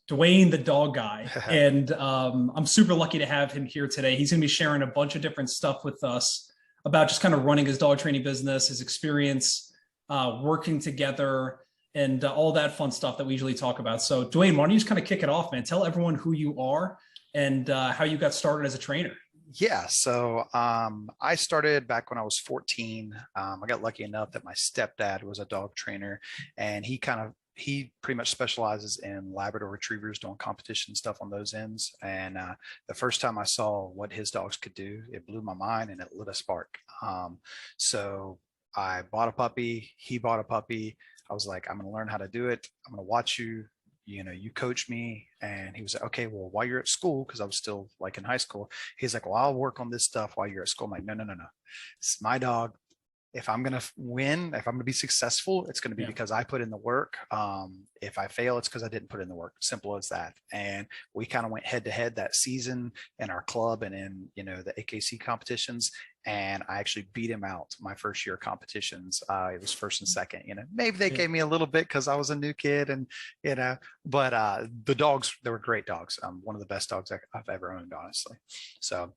Dwayne, the dog guy. And I'm super lucky to have him here today. He's going to be sharing a bunch of different stuff with us about just kind of running his dog training business, his experience, working together, and all that fun stuff that we usually talk about. So, Dwayne, why don't you just kind of kick it off, man? Tell everyone who you are and how you got started as a trainer. Yeah, so I started back when I was 14. I got lucky enough that my stepdad was a dog trainer, and he pretty much specializes in Labrador retrievers, doing competition stuff on those ends. And the first time I saw what his dogs could do, it blew my mind and it lit a spark. So I bought a puppy. He bought a puppy. I was like, I'm going to learn how to do it. I'm going to watch you. You coach me. And he was like, okay, well, while you're at school, because I was still like in high school, he's like, well, I'll work on this stuff while you're at school. I'm like, no, no, no, no. It's my dog. If I'm going to win, if I'm going to be successful, it's going to be because I put in the work. If I fail, it's because I didn't put in the work. Simple as that. And we kind of went head to head that season in our club and in, the AKC competitions. And I actually beat him out my first year of competitions. It was first and second, maybe they gave me a little bit because I was a new kid and, but the dogs, they were great dogs. One of the best dogs I've ever owned, honestly. So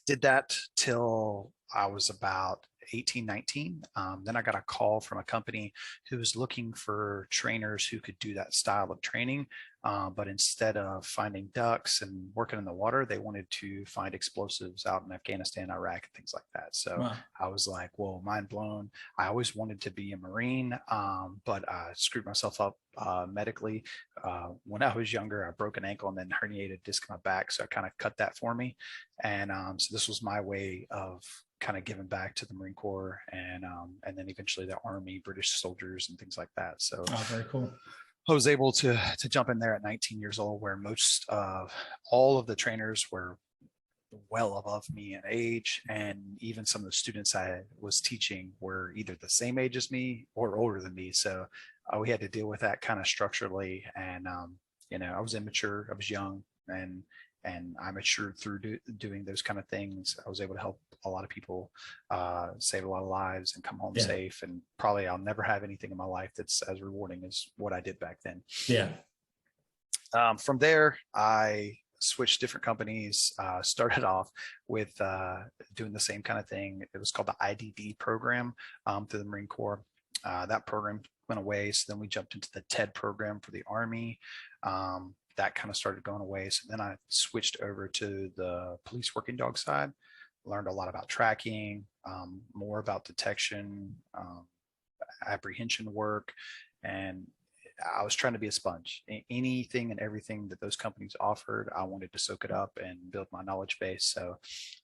did that till I was about 18, 19. Then I got a call from a company who was looking for trainers who could do that style of training. But instead of finding ducks and working in the water, they wanted to find explosives out in Afghanistan, Iraq, and things like that. So wow. I was like, well, mind blown. I always wanted to be a Marine, but I screwed myself up medically. When I was younger, I broke an ankle and then herniated disc in my back. So I kind of cut that for me. And so this was my way of kind of giving back to the Marine Corps and then eventually the Army, British soldiers and things like that. So very cool. I was able to jump in there at 19 years old, where most of all of the trainers were well above me in age. And even some of the students I was teaching were either the same age as me or older than me. So we had to deal with that kind of structurally. And, I was immature, I was young, and I matured through doing those kind of things. I was able to help a lot of people, save a lot of lives and come home safe. And probably I'll never have anything in my life that's as rewarding as what I did back then. Yeah. From there, I switched different companies, started off with doing the same kind of thing. It was called the IDD program through the Marine Corps. That program went away. So then we jumped into the TED program for the Army. That kind of started going away. So then I switched over to the police working dog side, learned a lot about tracking, more about detection, apprehension work. And I was trying to be a sponge. Anything and everything that those companies offered, I wanted to soak it up and build my knowledge base. So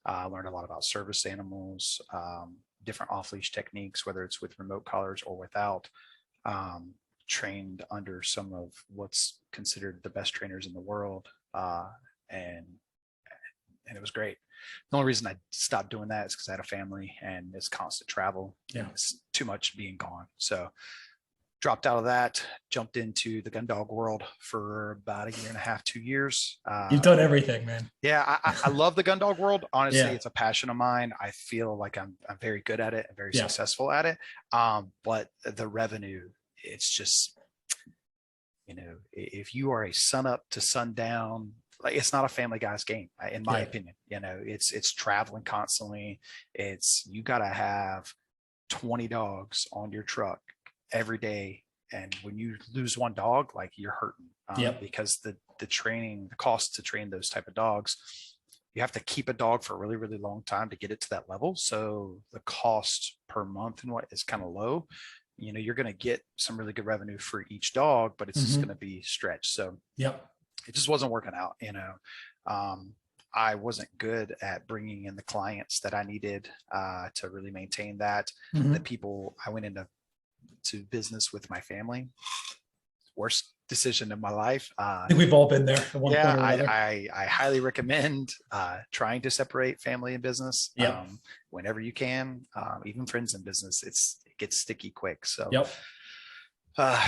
I learned a lot about service animals, different off-leash techniques, whether it's with remote collars or without. Trained under some of what's considered the best trainers in the world, and it was great. The only reason I stopped doing that is because I had a family and it's constant travel. It's too much being gone. So dropped out of that, jumped into the gun dog world for about a year and a half, 2 years. You've done everything, man. Yeah, I love the gun dog world. Honestly, it's a passion of mine. I feel like I'm very good at it and very successful at it. But the revenue, it's just, if you are a sun up to sundown, like, it's not a Family Guy's game, in my opinion. It's traveling constantly. You got to have 20 dogs on your truck every day. And when you lose one dog, like, you're hurting because the training, the cost to train those type of dogs, you have to keep a dog for a really, really long time to get it to that level. So the cost per month and what is kind of low. You're going to get some really good revenue for each dog, but it's just going to be stretched. So it just wasn't working out. I wasn't good at bringing in the clients that I needed to really maintain that. The people I went into business with my family, worst decision in my life. I think we've all been there at one point or another. I highly recommend trying to separate family and business whenever you can. Even friends in business, it gets sticky quick. So, I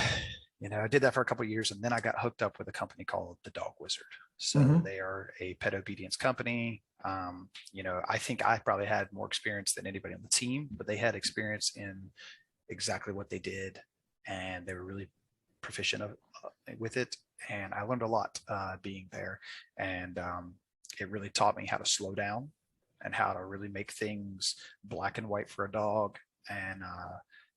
did that for a couple of years, and then I got hooked up with a company called the Dog Wizard. So they are a pet obedience company. I think I probably had more experience than anybody on the team, but they had experience in exactly what they did, and they were really proficient with it. And I learned a lot being there. And it really taught me how to slow down and how to really make things black and white for a dog, and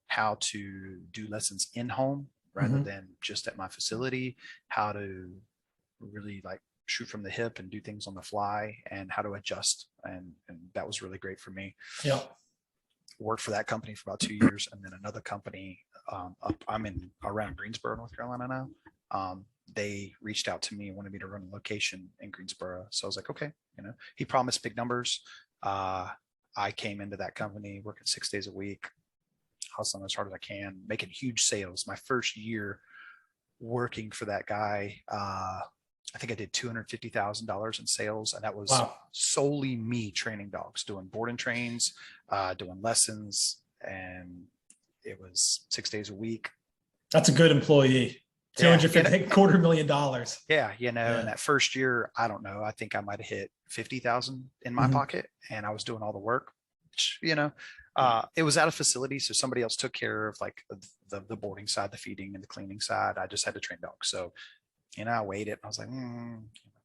how to do lessons in home rather than just at my facility, how to really like shoot from the hip and do things on the fly, and how to adjust. And that was really great for me. Yeah. Worked for that company for about 2 years, and then another company I'm in around Greensboro, North Carolina now. They reached out to me and wanted me to run a location in Greensboro. So I was like, okay, he promised big numbers. I came into that company working 6 days a week, hustling as hard as I can, making huge sales. My first year working for that guy, I think I did $250,000 in sales, and that was solely me training dogs, doing board and trains, doing lessons, and it was 6 days a week. That's a good employee. $250,000, $250,000. Yeah, and that first year, I don't know, I think I might have hit 50,000 in my pocket, and I was doing all the work. It was at a facility, so somebody else took care of like the boarding side, the feeding, and the cleaning side. I just had to train dogs. So, I weighed it. I was like,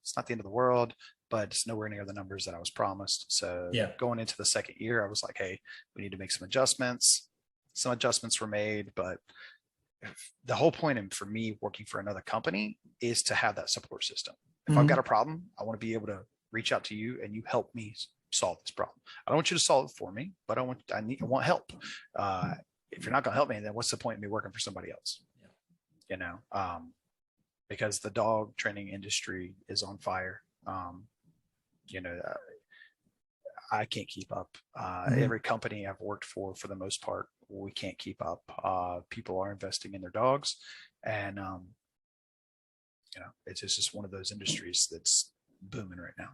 it's not the end of the world, but it's nowhere near the numbers that I was promised. So going into the second year, I was like, hey, we need to make some adjustments. Some adjustments were made, but the whole point for me working for another company is to have that support system. If I've got a problem, I want to be able to reach out to you and you help me solve this problem. I don't want you to solve it for me, but I want help. If you're not going to help me, then what's the point of me working for somebody else? Because the dog training industry is on fire. I can't keep up. Every company I've worked for the most part, we can't keep up. People are investing in their dogs, and it's just one of those industries that's booming right now.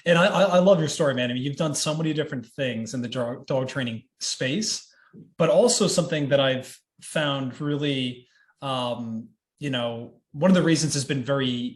And I love your story, man. I mean, you've done so many different things in the dog training space, but also something that I've found really, one of the reasons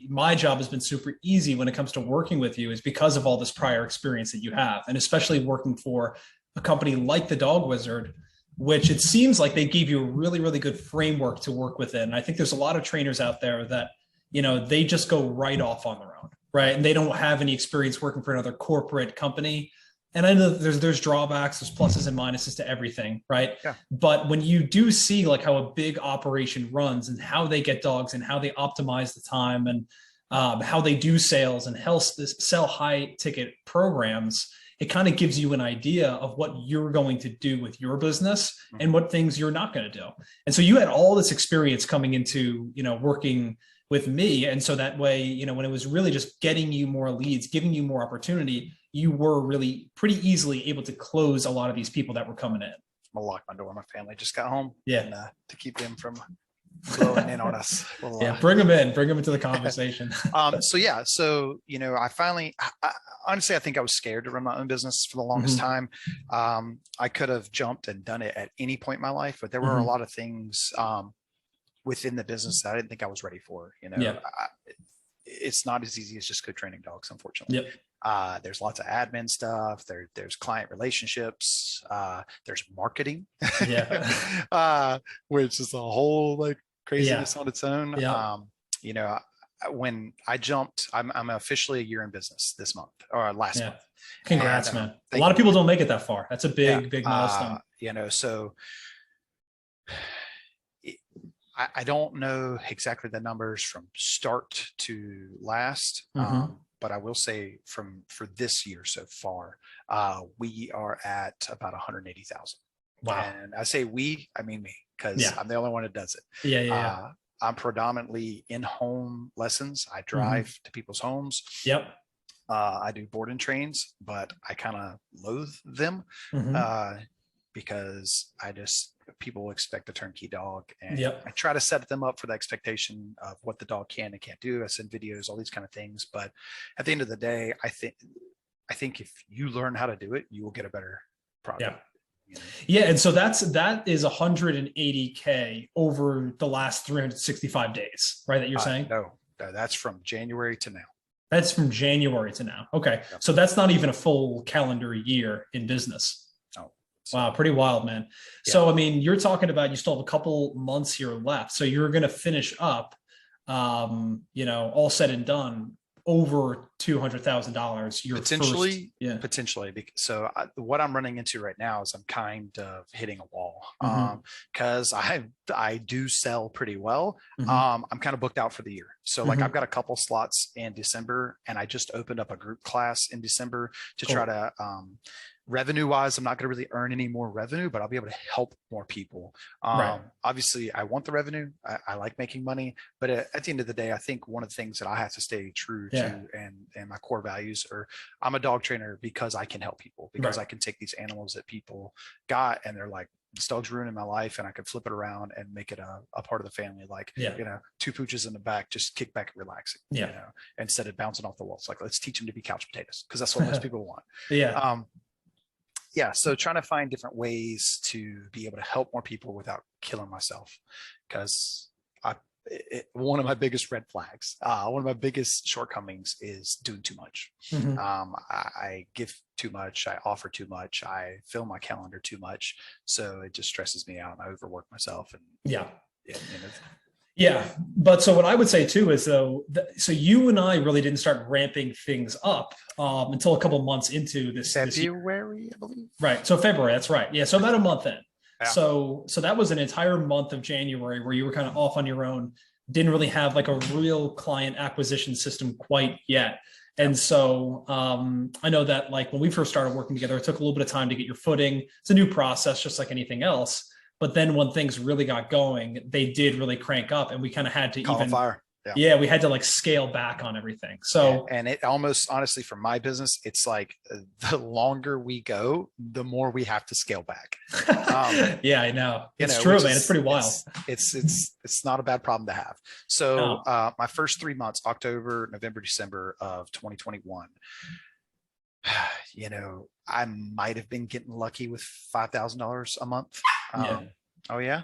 my job has been super easy when it comes to working with you is because of all this prior experience that you have. And especially working for a company like the Dog Wizard, which it seems like they gave you a really, really good framework to work within. I think there's a lot of trainers out there that, they just go right off on their own, right? And they don't have any experience working for another corporate company. And I know there's drawbacks, there's pluses and minuses to everything, right? Yeah. But when you do see like how a big operation runs and how they get dogs and how they optimize the time and how they do sales and sell high ticket programs, it kind of gives you an idea of what you're going to do with your business and what things you're not going to do. And so you had all this experience coming into, working with me. And so that way, when it was really just getting you more leads, giving you more opportunity, you were really pretty easily able to close a lot of these people that were coming in. I'm gonna lock my door. My family just got home. And, to keep them from blowing in on us. Bring them into the conversation. So I finally, honestly, I think I was scared to run my own business for the longest time. I could have jumped and done it at any point in my life, but there were a lot of things within the business that I didn't think I was ready for. It's not as easy as just good training dogs, unfortunately. There's lots of admin stuff. There's client relationships. There's marketing, which is a whole like craziness on its own. When I jumped, I'm officially a year in business this month or last month. Congrats, man. A lot of people don't make it that far. That's a big milestone. So I don't know exactly the numbers from start to last. But I will say for this year so far, we are at about 180,000. Wow. And I say I mean me, because I'm the only one that does it. I'm predominantly in-home lessons. I drive to people's homes. I do board and trains, but I kind of loathe them because people expect a turnkey dog, and I try to set them up for the expectation of what the dog can and can't do. I send videos, all these kind of things, but at the end of the day, I think if you learn how to do it, you will get a better product. And so that is 180K over the last 365 days, right? That you're saying? No, that's from January to now. That's from January to now. Okay. So that's not even a full calendar year in business. So, Wow, pretty wild, man. yeah. So, I mean, you're talking about you still have a couple months here left. So you're going to finish up, all said and done, over $200,000 your first. Potentially, Yeah. potentially. So what I'm running into right now is I'm kind of hitting a wall, Mm-hmm. because I do sell pretty well. Mm-hmm. I'm kind of booked out for the year. So like I've Mm-hmm. got a couple slots in December, and I just opened up a group class in December to try Cool. to, revenue wise, I'm not going to really earn any more revenue, but I'll be able to help more people. Right. Obviously I want the revenue. I like making money, but at the end of the day, I think one of the things that I have to stay true Yeah. to, and my core values are, I'm a dog trainer because I can help people, because Right. I can take these animals that people got and they're like, this dog's ruining my life, and I could flip it around and make it a part of the family. Like, Yeah. two pooches in the back, just kick back and relaxing, Yeah. instead of bouncing off the walls. Like, let's teach them to be couch potatoes, because that's what most people want. Yeah. Yeah, so trying to find different ways to be able to help more people without killing myself, because one of my biggest red flags, one of my biggest shortcomings is doing too much. Mm-hmm. I give too much, I offer too much, I fill my calendar too much, so it just stresses me out and I overwork myself. And Yeah. yeah, Yeah. But so what I would say too is though, so you and I really didn't start ramping things up until a couple months into this year. February, I believe. Right. So February, that's right. Yeah. So about a month in. Yeah. So that was an entire month of January where you were kind of off on your own, didn't really have like a real client acquisition system quite yet. And so I know that like when we first started working together, it took a little bit of time to get your footing. It's a new process, just like anything else. But then when things really got going, they did really crank up, and we kind of had to Call even, fire. yeah, we had to like scale back on everything. So, and it almost, honestly, for my business, it's like the longer we go, the more we have to scale back. Yeah, I know. It's true, man. It's pretty wild. It's not a bad problem to have. So No. my first 3 months, October, November, December of 2021, I might have been getting lucky with $5,000 a month. Yeah. Oh yeah.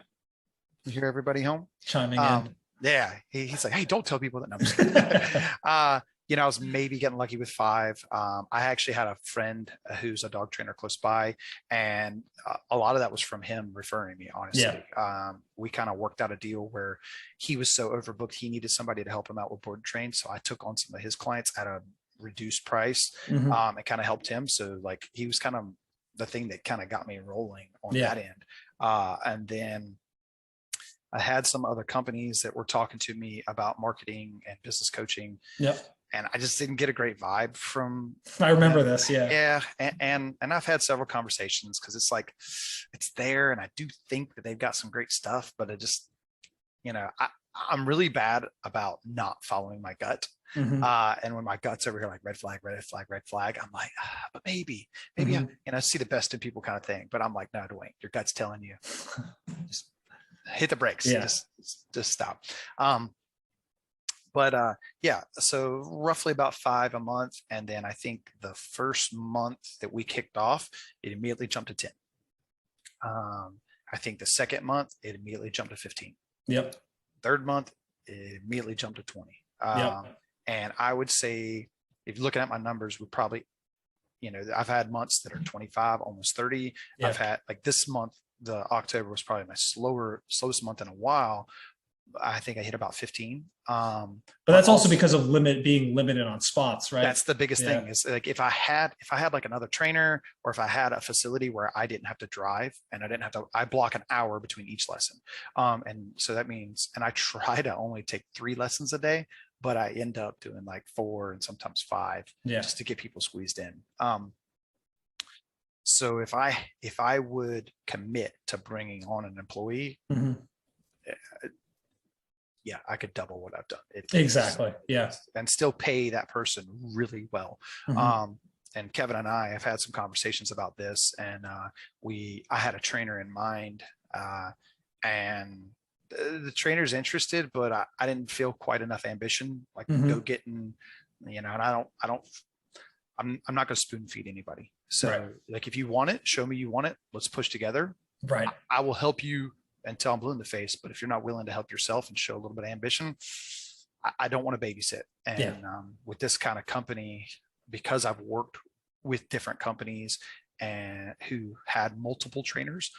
You hear everybody home? Chiming in. Yeah. He's like, hey, don't tell people that. No, I'm just kidding. I was maybe getting lucky with 5. I actually had a friend who's a dog trainer close by, and a lot of that was from him referring me, honestly. Yeah. We kind of worked out a deal where he was so overbooked, he needed somebody to help him out with board and train. So I took on some of his clients at a reduced price. Mm-hmm. It kind of helped him. So like, he was kind of the thing that kind of got me rolling on Yeah. that end. And then I had some other companies that were talking to me about marketing and business coaching. Yeah. And I just didn't get a great vibe from. I remember this. Yeah. Yeah. And I've had several conversations, because it's like, it's there. And I do think that they've got some great stuff, but it just, I'm really bad about not following my gut. Mm-hmm. And when my gut's over here, like red flag, red flag, red flag, I'm like, but maybe, Mm-hmm. I see the best in people kind of thing. But I'm like, no, Dewayne, your gut's telling you, just hit the brakes. Yeah. Just stop. So roughly about 5 a month. And then I think the first month that we kicked off, it immediately jumped to 10. I think the second month, it immediately jumped to 15. Yep. Third month, it immediately jumped to 20. Yep. And I would say, if you're looking at my numbers, we probably, I've had months that are 25, almost 30. Yep. I've had, like, this month, the October was probably my slowest month in a while. I think I hit about 15. But that's also because of being limited on spots, right? That's the biggest thing, is like, if I had like another trainer, or if I had a facility where I didn't have to drive, and I block an hour between each lesson. And so that means, and I try to only take 3 lessons a day, but I end up doing like 4 and sometimes 5, just to get people squeezed in. So if I would commit to bringing on an employee, mm-hmm. Yeah, I could double what I've done. Exactly. Yeah. And still pay that person really well. Mm-hmm. And Kevin and I have had some conversations about this, and I had a trainer in mind, and the trainer's interested, but I didn't feel quite enough ambition, like mm-hmm. go getting, and I'm not going to spoon feed anybody. So right. Like, if you want it, show me you want it. Let's push together. Right. I will help you until I'm blue in the face. But if you're not willing to help yourself and show a little bit of ambition, I don't want to babysit. And with this kind of company, because I've worked with different companies and who had multiple trainers,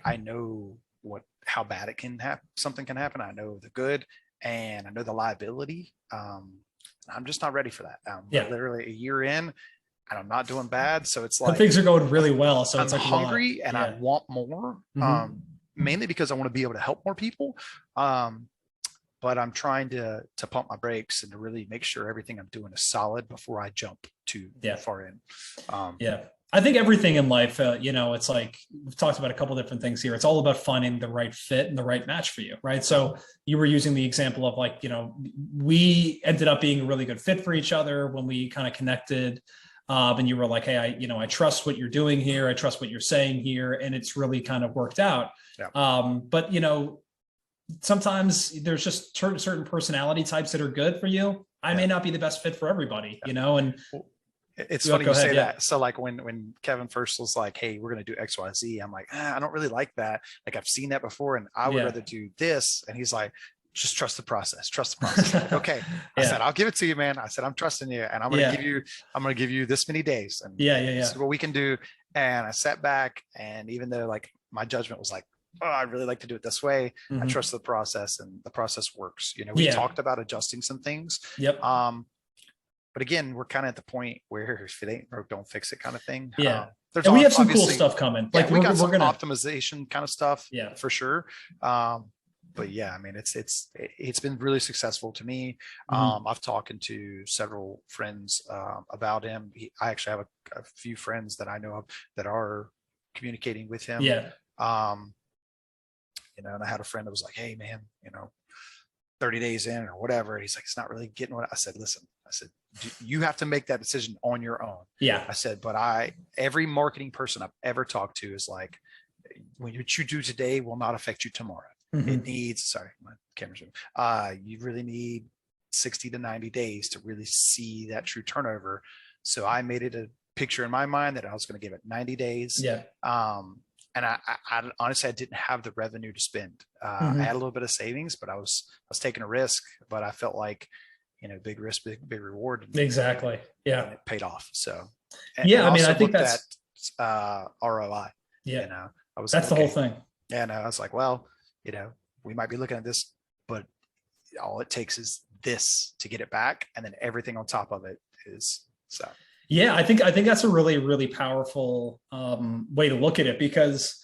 I know how bad it can happen. Something can happen. I know the good, and I know the liability. I'm just not ready for that. Literally a year in, and I'm not doing bad. So it's like things are going really well. So it's I'm like hungry and I want more. Mainly because I want to be able to help more people. But I'm trying to pump my brakes and to really make sure everything I'm doing is solid before I jump too far in. I think everything in life, it's like we've talked about a couple different things here. It's all about finding the right fit and the right match for you, right? So you were using the example of like, we ended up being a really good fit for each other when we kind of connected. And you were like, hey, I trust what you're doing here. I trust what you're saying here. And it's really kind of worked out. But, sometimes there's just certain personality types that are good for you. I may not be the best fit for everybody, and it's funny you say that. So like when Kevin first was like, hey, we're going to do X, Y, Z, I'm like, I don't really like that. Like I've seen that before and I would rather do this. And he's like, just trust the process. Like, okay. I said, I'll give it to you, man. I said, I'm trusting you and I'm going to give you this many days and this is what we can do. And I sat back, and even though like my judgment was like, oh, I really like to do it this way, I trust the process and the process works. We talked about adjusting some things. But again, we're kind of at the point where if it ain't broke, don't fix it kind of thing. And we have some cool stuff coming. Like we got some optimization kind of stuff for sure. But yeah, I mean, it's been really successful to me. I've talked to several friends about him. I actually have a few friends that I know of that are communicating with him. And I had a friend that was like, hey man, 30 days in or whatever. He's like, it's not really getting what I said. Listen, I said, you have to make that decision on your own. I said, but every marketing person I've ever talked to is like, what you do today will not affect you tomorrow. It needs, sorry, my camera's moving. You really need 60 to 90 days to really see that true turnover. So I made it a picture in my mind that I was going to give it 90 days. And I honestly, I didn't have the revenue to spend. I had a little bit of savings, but I was taking a risk, but I felt like, big risk, big reward. Exactly. And it paid off. So, I mean, I think that's ROI. That's the whole thing. And I was like, well, we might be looking at this, but all it takes is this to get it back. And then everything on top of it is so. Yeah, I think that's a really, really powerful way to look at it because,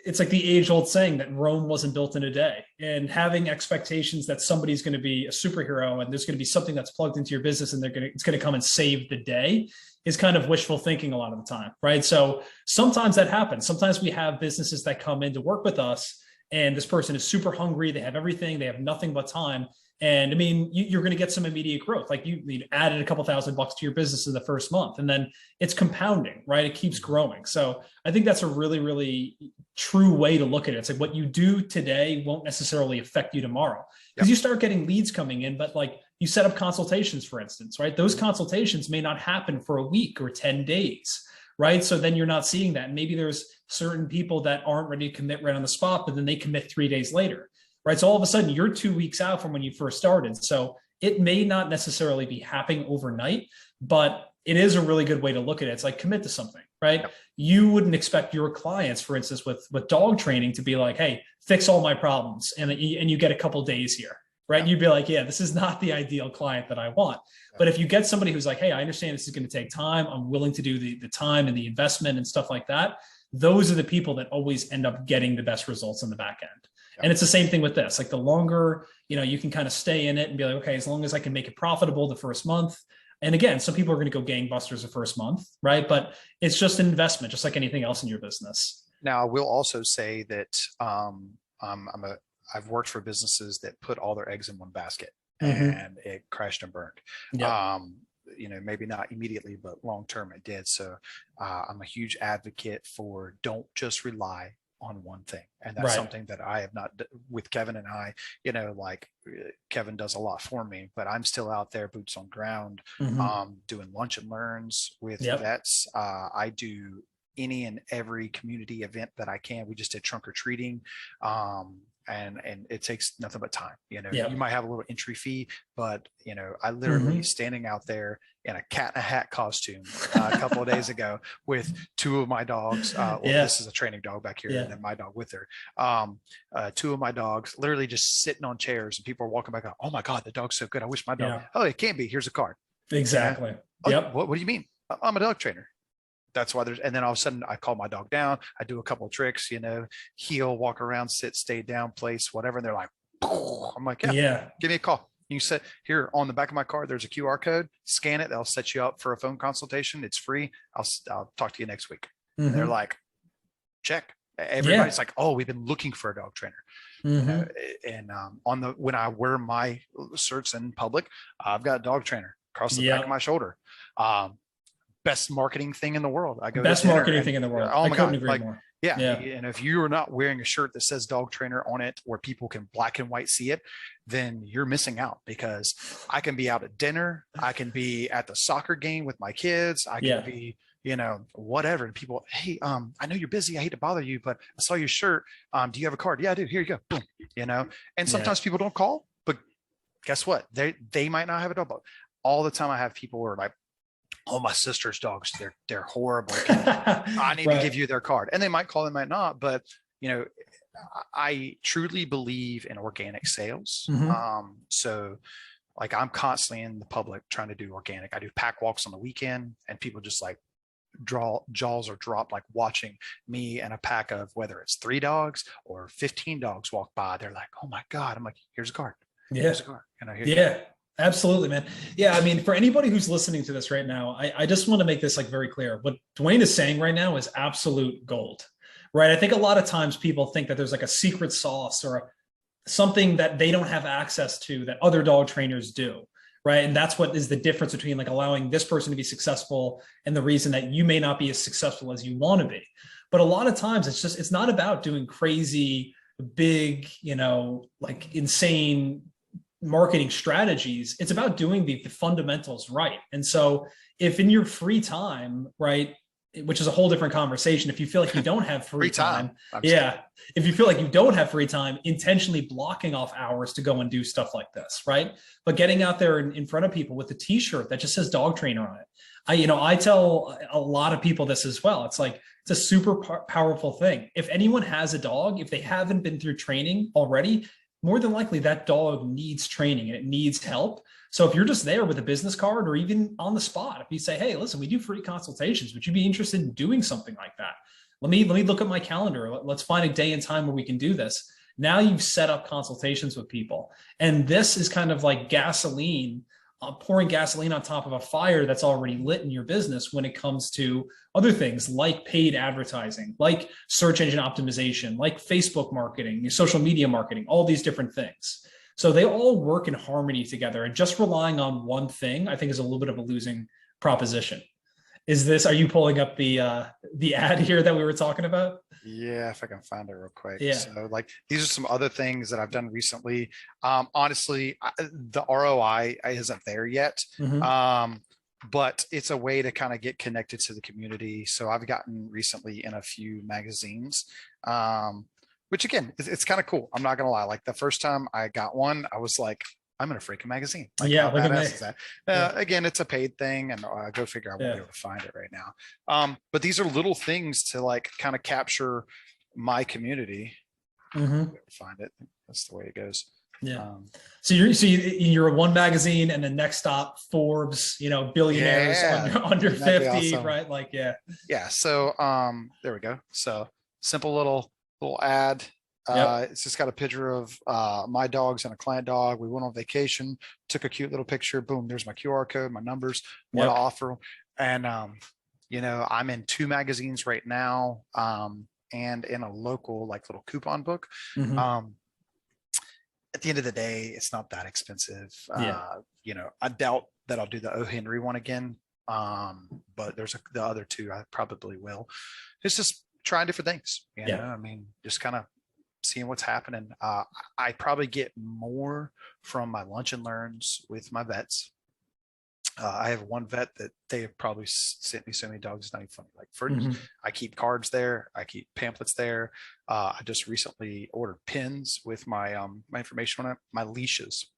it's like the age-old saying that Rome wasn't built in a day. And having expectations that somebody's going to be a superhero and there's going to be something that's plugged into your business and it's going to come and save the day is kind of wishful thinking a lot of the time, right? So sometimes that happens. Sometimes we have businesses that come in to work with us, and this person is super hungry. They have everything. They have nothing but time. And I mean, you're going to get some immediate growth. Like you added a couple $1,000 to your business in the first month, and then it's compounding, right? It keeps growing. So I think that's a really, really true way to look at it. It's like what you do today won't necessarily affect you tomorrow because you start getting leads coming in, but like you set up consultations, for instance, right? Those consultations may not happen for a week or 10 days. Right. So then you're not seeing that. Maybe there's certain people that aren't ready to commit right on the spot, but then they commit 3 days later. Right. So all of a sudden you're 2 weeks out from when you first started. So it may not necessarily be happening overnight, but it is a really good way to look at it. It's like commit to something, right? You wouldn't expect your clients, for instance, with dog training to be like, hey, fix all my problems. And you get a couple days here. Right. You'd be like, yeah, this is not the ideal client that I want. But if you get somebody who's like, hey, I understand this is going to take time. I'm willing to do the time and the investment and stuff like that. Those are the people that always end up getting the best results on the back end. And it's the same thing with this. Like the longer, you can kind of stay in it and be like, okay, as long as I can make it profitable the first month. And again, some people are going to go gangbusters the first month, right? But it's just an investment, just like anything else in your business. Now, I will also say that I've worked for businesses that put all their eggs in one basket and it crashed and burned. Maybe not immediately, but long-term it did. So I'm a huge advocate for don't just rely on one thing. And that's something that I have not with Kevin and I, Kevin does a lot for me, but I'm still out there boots on ground, doing lunch and learns with vets. I do any and every community event that I can. We just did trunk or treating. and it takes nothing but time. Yeah. You might have a little entry fee, but I literally standing out there in a cat in a hat costume a couple of days ago with two of my dogs. Well, this is a training dog back here, and then my dog with her. Two of my dogs literally just sitting on chairs, and people are walking back. Oh my God, the dog's so good. I wish my dog. Oh, it can't be. Here's a card. Exactly. Oh, what do you mean? I'm a dog trainer. That's why and then all of a sudden I call my dog down. I do a couple of tricks, heel, walk around, sit, stay down, place, whatever. And they're like, I'm like, yeah, give me a call. You set here on the back of my card, there's a QR code, scan it. They'll set you up for a phone consultation. It's free. I'll talk to you next week. And they're like, check. Everybody's like, oh, we've been looking for a dog trainer. And when I wear my shirts in public, I've got a dog trainer across the back of my shoulder. Best marketing thing in the world. Best marketing thing in the world. Oh my God. Agree more. Yeah. And if you are not wearing a shirt that says dog trainer on it where people can black and white see it, then you're missing out, because I can be out at dinner. I can be at the soccer game with my kids. I can be, whatever. And people, hey, I know you're busy. I hate to bother you, but I saw your shirt. Do you have a card? Yeah, I do. Here you go. Boom. And sometimes people don't call, but guess what? They might not have a dog. But all the time I have people who are like, oh, my sister's dogs, they're horrible. I need to give you their card. And they might call, they might not, but I truly believe in organic sales. So like I'm constantly in the public trying to do organic. I do pack walks on the weekend, and people just like jaws are dropped, like watching me and a pack of, whether it's 3 dogs or 15 dogs walk by. They're like, oh my God. I'm like, here's a card. Here's a card. Absolutely, man. Yeah. I mean, for anybody who's listening to this right now, I just want to make this like very clear. What Dewayne is saying right now is absolute gold, right? I think a lot of times people think that there's like a secret sauce or something that they don't have access to that other dog trainers do. Right. And that's what is the difference between like allowing this person to be successful and the reason that you may not be as successful as you want to be. But a lot of times it's not about doing crazy, big, like insane marketing strategies. It's about doing the fundamentals right. And so if in your free time, right, which is a whole different conversation, if you feel like you don't have free time, if you feel like you don't have free time, intentionally blocking off hours to go and do stuff like this, right? But getting out there in front of people with a t-shirt that just says dog trainer on it. I tell a lot of people this as well. It's like, it's a super powerful thing. If anyone has a dog, if they haven't been through training already, more than likely that dog needs training and it needs help. So if you're just there with a business card, or even on the spot, if you say, hey, listen, we do free consultations, would you be interested in doing something like that? Let me look at my calendar. Let's find a day and time where we can do this. Now you've set up consultations with people. And this is kind of like gasoline, pouring gasoline on top of a fire that's already lit in your business when it comes to other things like paid advertising, like search engine optimization, like Facebook marketing, social media marketing, all these different things. So they all work in harmony together, and just relying on one thing, I think, is a little bit of a losing proposition. Are you pulling up the ad here that we were talking about? Yeah, if I can find it real quick. Yeah. So like, these are some other things that I've done recently. Honestly, the ROI isn't there yet. But it's a way to kind of get connected to the community. So I've gotten recently in a few magazines, which again, it's kind of cool. I'm not going to lie. Like the first time I got one, I was like, I'm in a freaking magazine. Like, yeah. How badass is that? Again, it's a paid thing, and go figure, I won't be able to find it right now. But these are little things to like kind of capture my community. Find it. That's the way it goes. Yeah. So you're a one magazine, and the next stop Forbes, billionaires under 50, awesome. Right? Like, yeah. So there we go. So simple little ad. It's just got a picture of my dogs and a client dog. We went on vacation, took a cute little picture. Boom, there's my QR code, my numbers, what I offer. And I'm in 2 magazines right now, and in a local like little coupon book. At the end of the day, it's not that expensive. I doubt that I'll do the O. Henry one again. But there's the other 2 I probably will. It's just trying different things. I mean, just kind of seeing what's happening. I probably get more from my lunch and learns with my vets. I have one vet that they have probably sent me so many dogs. It's not even funny. Like Mhm. I keep cards there. I keep pamphlets there. I just recently ordered pins with my information on it, my leashes.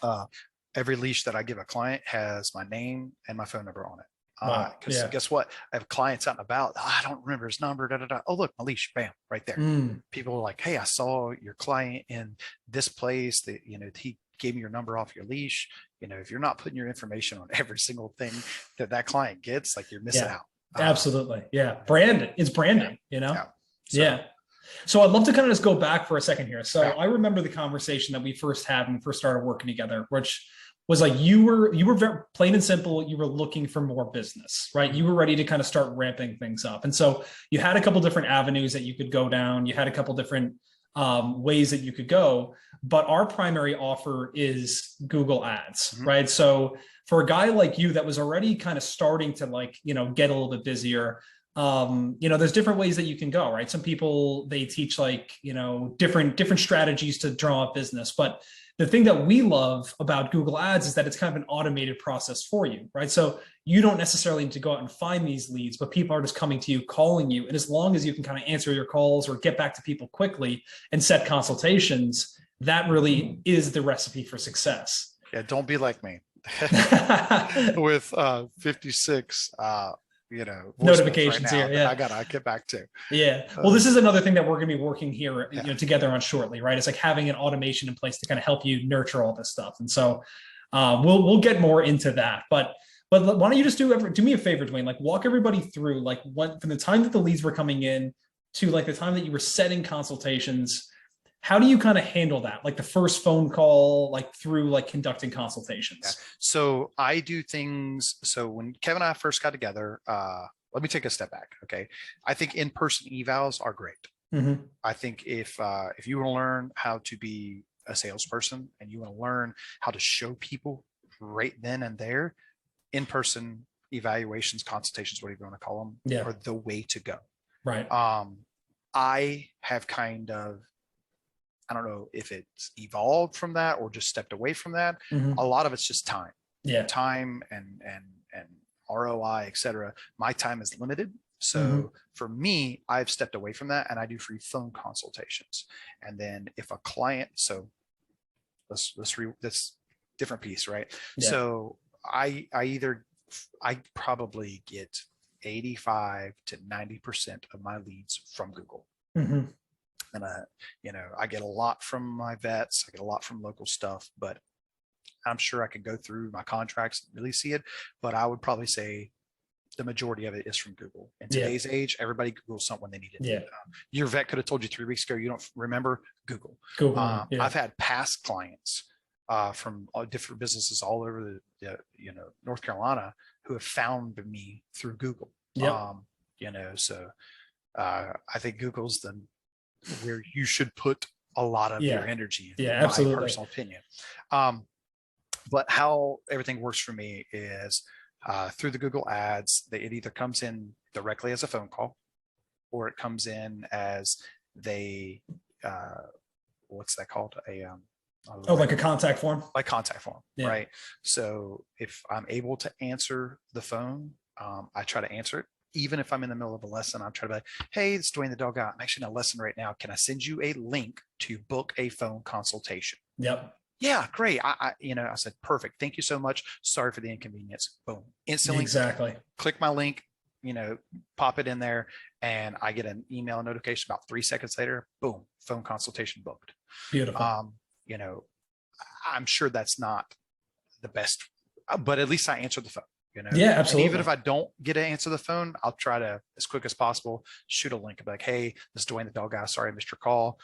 Uh, every leash that I give a client has my name and my phone number on it. Wow. Because Yeah. guess what? I have clients out and about. "Oh, I don't remember his number. Da, da, da. Oh, look, my leash. Bam, right there. Mm. People are like, hey, I saw your client in this place that, he gave me your number off your leash. If you're not putting your information on every single thing that client gets, like you're missing Yeah. out. Absolutely. Yeah. You know, Brand is yeah, branding, yeah. So, Yeah. So I'd love to kind of just go back for a second here. So yeah. I remember the conversation that we first had when we first started working together, which was like you were very plain and simple. You were looking for more business, right? You were ready to kind of start ramping things up, and so you had a couple different avenues that you could go down. You had a couple different ways that you could go, but our primary offer is Google Ads, Mhm. right? So for a guy like you that was already kind of starting to get a little bit busier, there's different ways that you can go, right? Some people, they teach different strategies to draw up business, but the thing that we love about Google Ads is that it's kind of an automated process for you, right? So you don't necessarily need to go out and find these leads, but people are just coming to you, calling you. And as long as you can kind of answer your calls or get back to people quickly and set consultations, that really is the recipe for success. Yeah, don't be like me with 56 Notifications right now here. that Yeah. I gotta get back to. Yeah. Well, this is another thing that we're going to be working here, Yeah. together on shortly, right? It's like having an automation in place to kind of help you nurture all this stuff. And so we'll get more into that. But why don't you just do me a favor, Dwayne? Like walk everybody through like what from the time that the leads were coming in to like the time that you were setting consultations. How do you kind of handle that? Like the first phone call, like through like conducting consultations. Yeah. So I do things. So when Kevin and I first got together, let me take a step back. Okay. I think in-person evals are great. Mm-hmm. I think if you want to learn how to be a salesperson and you want to learn how to show people right then and there, in-person evaluations, consultations, whatever you want to call them, Yeah. are the way to go. Right. I have kind of, I don't know if it's evolved from that or just stepped away from that. Mm-hmm. A lot of it's just time. Yeah. Time and ROI, et cetera. My time is limited. So Mm-hmm. for me, I've stepped away from that and I do free phone consultations. And then if a client, so let's this different piece, right? Yeah. So I probably get 85 to 90% of my leads from Google. Mm-hmm. And I get a lot from my vets, I get a lot from local stuff, but I'm sure I could go through my contracts and really see it. But I would probably say the majority of it is from Google. In today's age, everybody Googles something when they need it. Yeah. Your vet could have told you 3 weeks ago, you don't remember, Google. I've had past clients from different businesses all over the North Carolina who have found me through Google. Yep. So I think Google's where you should put a lot of your energy in, absolutely. my personal opinion. But how everything works for me is through the Google ads, it either comes in directly as a phone call or it comes in as what's that called? Like a contact form? Like contact form, right? So if I'm able to answer the phone, I try to answer it. Even if I'm in the middle of a lesson, I'm trying to be like, hey, it's Dwayne the dog out. I'm actually in a lesson right now. Can I send you a link to book a phone consultation? Yep. Yeah, great. I said, perfect. Thank you so much. Sorry for the inconvenience. Boom. Instantly. Exactly. Click my link, pop it in there, and I get an email notification about 3 seconds later. Boom. Phone consultation booked. Beautiful. I'm sure that's not the best, but at least I answered the phone. Yeah, absolutely. And even if I don't get to answer the phone, I'll try to, as quick as possible, shoot a link and be like, hey, this is Dwayne the dog guy. Sorry I missed your call.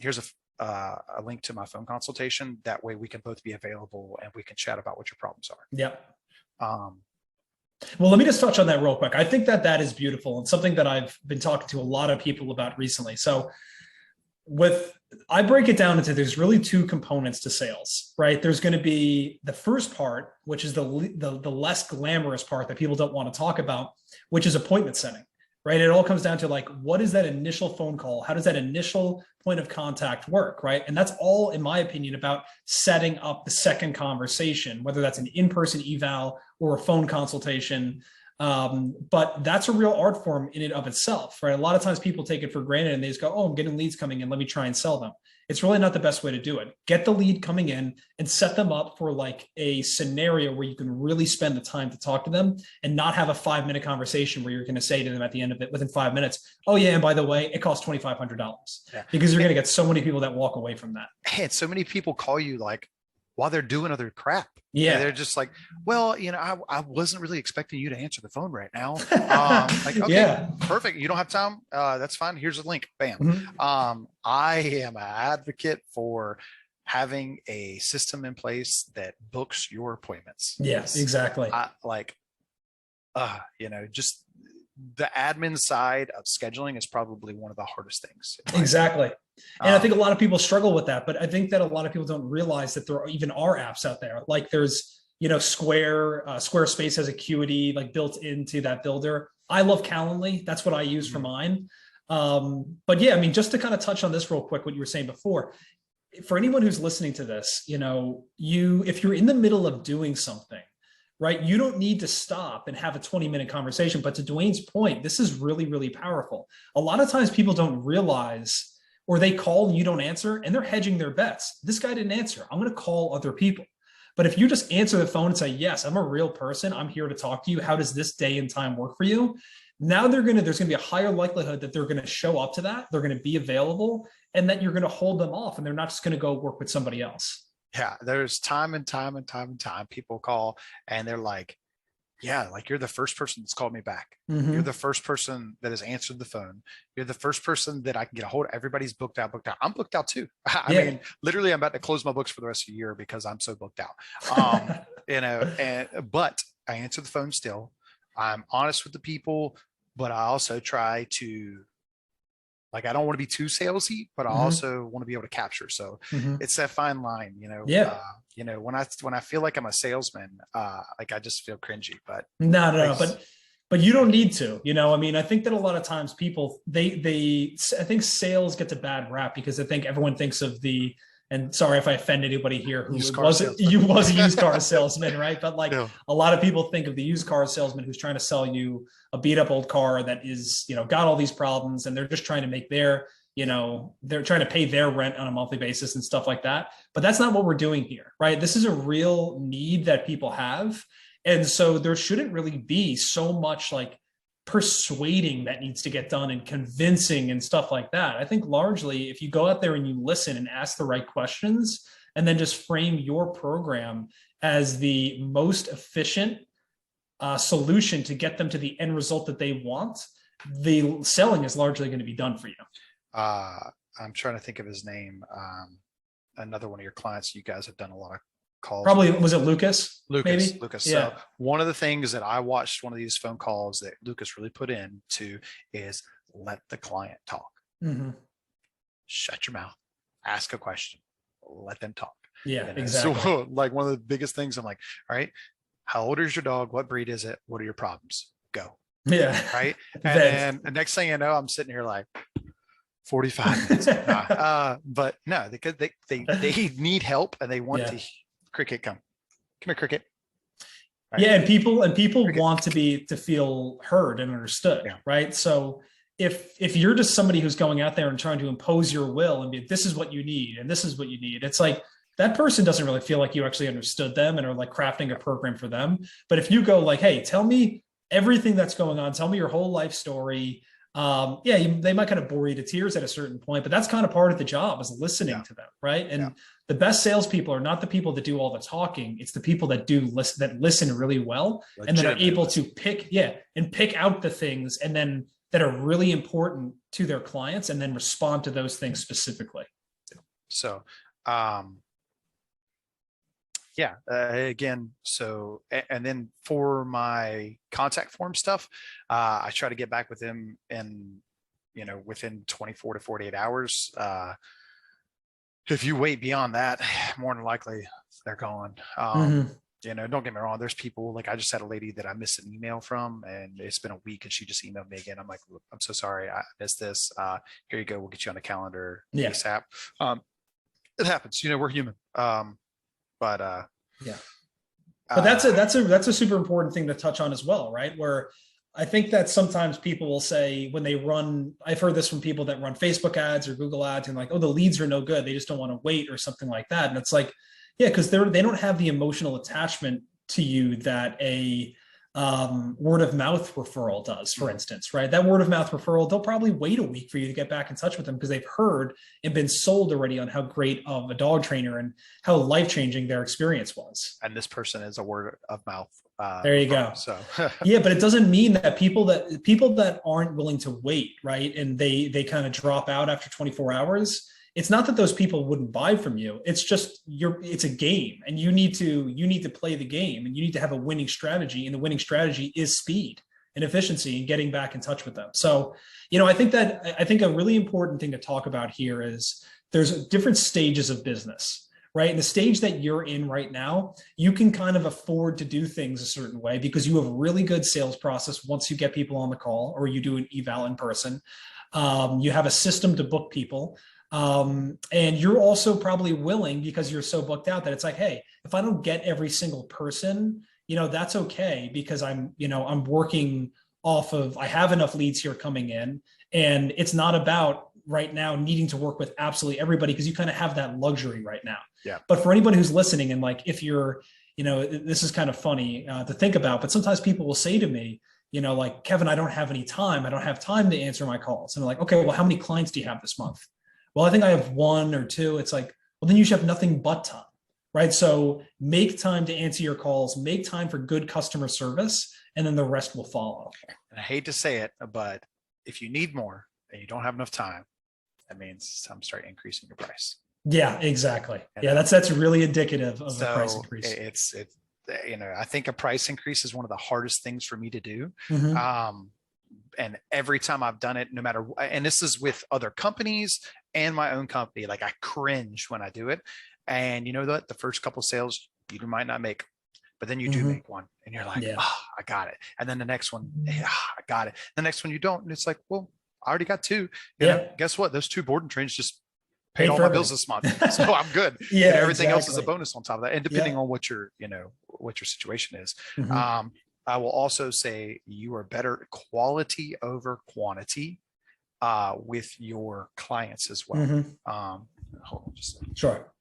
Here's a link to my phone consultation. That way we can both be available and we can chat about what your problems are. Yep. Well, let me just touch on that real quick. I think that is beautiful and something that I've been talking to a lot of people about recently. So I break it down into, there's really 2 components to sales, right? There's going to be the first part, which is the less glamorous part that people don't want to talk about, which is appointment setting. right? It all comes down to like, what is that initial phone call? How does that initial point of contact work, right? And that's all, in my opinion, about setting up the second conversation, whether that's an in-person eval or a phone consultation. But that's a real art form in and of itself, right? A lot of times people take it for granted and they just go, oh, I'm getting leads coming in, let me try and sell them. It's really not the best way to do it. Get the lead coming in and set them up for like a scenario where you can really spend the time to talk to them and not have a 5-minute conversation where you're going to say to them at the end of it within 5 minutes, oh yeah, and by the way, it costs $2,500, because you're going to get so many people that walk away from that. And so many people call you like while they're doing other crap. Yeah. And they're just like, well, I wasn't really expecting you to answer the phone right now. Like, okay, yeah, perfect. You don't have time. That's fine. Here's a link. Bam. Mm-hmm. I am an advocate for having a system in place that books your appointments. Yes, exactly. Just the admin side of scheduling is probably one of the hardest things. Exactly. And I think a lot of people struggle with that, but I think that a lot of people don't realize that there even are apps out there. Like there's, Squarespace has Acuity like built into that builder. I love Calendly. That's what I use for mine. But yeah, I mean, just to kind of touch on this real quick, what you were saying before, for anyone who's listening to this, if you're in the middle of doing something, right, you don't need to stop and have a 20-minute conversation. But to Dwayne's point, this is really, really powerful. A lot of times people don't realize, or they call and you don't answer and they're hedging their bets. This guy didn't answer, I'm going to call other people. But if you just answer the phone and say, yes, I'm a real person, I'm here to talk to you, how does this day and time work for you? Now there's going to be a higher likelihood that they're going to show up to that, they're going to be available, and that you're going to hold them off and they're not just going to go work with somebody else. Yeah, there's time and time people call and they're like, yeah, like you're the first person that's called me back. Mm-hmm. You're the first person that has answered the phone. You're the first person that I can get a hold of. Everybody's booked out. I'm booked out too. I mean, literally I'm about to close my books for the rest of the year because I'm so booked out. But I answer the phone still. I'm honest with the people, but I also try to, like, I don't want to be too salesy, but I also want to be able to capture. So it's that fine line, when I feel like I'm a salesman, like I just feel cringy, but no, but you don't need to, I mean, I think that a lot of times people, I think sales gets a bad rap because I think everyone thinks of and sorry if I offend anybody here who was a used car salesman, right? But like a lot of people think of the used car salesman who's trying to sell you a beat up old car that is, got all these problems and they're just trying to make they're trying to pay their rent on a monthly basis and stuff like that. But that's not what we're doing here, right? This is a real need that people have. And so there shouldn't really be so much like persuading that needs to get done and convincing and stuff like that. I think largely if you go out there and you listen and ask the right questions and then just frame your program as the most efficient solution to get them to the end result that they want, the selling is largely going to be done for you. I'm trying to think of his name. Another one of your clients, you guys have done a lot of calls. Probably, was it Lucas? Maybe? Lucas. Yeah. So one of the things that I watched one of these phone calls that Lucas really put into is let the client talk. Shut your mouth, ask a question, let them talk. Yeah, exactly. So like one of the biggest things, I'm like, all right, how old is your dog? What breed is it? What are your problems? Go. Yeah. Right. And then the next thing you know, I'm sitting here like 45 minutes. But no, they need help and they want to. Cricket, come here, Cricket. Right. Yeah, and people Cricket. Want to feel heard and understood, right? So if you're just somebody who's going out there and trying to impose your will and be, this is what you need and this is what you need, it's like that person doesn't really feel like you actually understood them and are like crafting a program for them. But if you go like, hey, tell me everything that's going on, tell me your whole life story. They might kind of bore you to tears at a certain point, but that's kind of part of the job, is listening to them, right? And the best salespeople are not the people that do all the talking; it's the people that listen really well, and then are able to pick out the things and then that are really important to their clients, and then respond to those things specifically. So, again, so, and then for my contact form stuff, I try to get back with them in, within 24 to 48 hours. If you wait beyond that, more than likely they're gone. don't get me wrong. There's people like I just had a lady that I missed an email from, and it's been a week, and she just emailed me again. I'm like, "Look, I'm so sorry, I missed this. Here you go. We'll get you on the calendar ASAP." It happens. We're human. But yeah. But that's a super important thing to touch on as well, right? Where I think that sometimes people will say when they run, I've heard this from people that run Facebook ads or Google ads, and like, oh, the leads are no good. They just don't want to wait or something like that. And it's like, yeah, because they don't have the emotional attachment to you that a word of mouth referral does, for instance, right? That word of mouth referral, they'll probably wait a week for you to get back in touch with them because they've heard and been sold already on how great of a dog trainer and how life-changing their experience was. And this person is a word of mouth. There you go. So yeah, but it doesn't mean that people that aren't willing to wait, right? And they kind of drop out after 24 hours. It's not that those people wouldn't buy from you. It's just it's a game, and you need to play the game, and you need to have a winning strategy. And the winning strategy is speed and efficiency and getting back in touch with them. So, I think a really important thing to talk about here is there's different stages of business, right? And the stage that you're in right now, you can kind of afford to do things a certain way because you have a really good sales process once you get people on the call or you do an eval in person. You have a system to book people. And you're also probably willing because you're so booked out that it's like, hey, if I don't get every single person, that's okay because I'm working off of, I have enough leads here coming in, and it's not about right now needing to work with absolutely everybody because you kind of have that luxury right now. Yeah. But for anybody who's listening, and like, if you're, this is kind of funny to think about, but sometimes people will say to me, like, Kevin, I don't have any time. I don't have time to answer my calls. And I'm like, okay, well, how many clients do you have this month? Well, I think I have one or two. It's like, well, then you should have nothing but time, right? So make time to answer your calls, make time for good customer service, and then the rest will follow. And I hate to say it, but if you need more and you don't have enough time, that means start increasing your price. Yeah, exactly. Yeah, that's really indicative of a price increase. It's I think a price increase is one of the hardest things for me to do. Mm-hmm. And every time I've done it, no matter, and this is with other companies and my own company, like I cringe when I do it. And you know what? The first couple of sales you might not make, but then you do make one and you're like, I got it. And then the next one, I got it. The next one you don't. And it's like, well, I already got two. You know, guess what? Those two board and trains just paid all my bills this month. So I'm good. And everything else is a bonus on top of that. And depending on what your situation is. I will also say you are better quality over quantity with your clients as well. Hold on just a second. Sure.